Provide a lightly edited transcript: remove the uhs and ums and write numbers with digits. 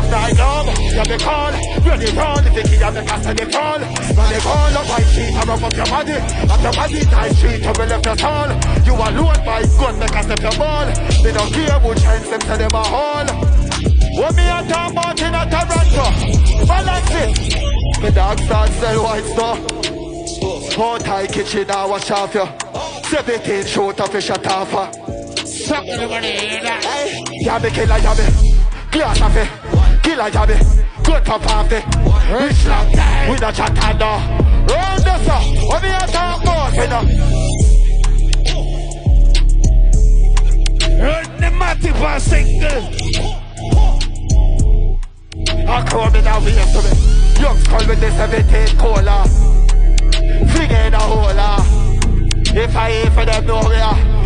night long. You be call, when you run, if you give me gas and you call. When you call up my sheet, I rub up your body. Up your body, tight street, I will left your soul. You alone, my gun, make a step your ball. They don't care which hands them to them a haul. What me a talk about in a Toronto? Balance it. The dog starts sell white stuff. Hot high kitchen, I wash off you. 17 shoot off a shot off her. Suck the money. Yabby killer yabby. Glass of it. Killer yabby. Good top of it. Rich long time. With a chat and round the sun. What me a talk about, you know? Run the Matipa single. I call me now, we have to be. Young skull with the 17 cola. Fling in a hole. If I eat for them, no, yeah.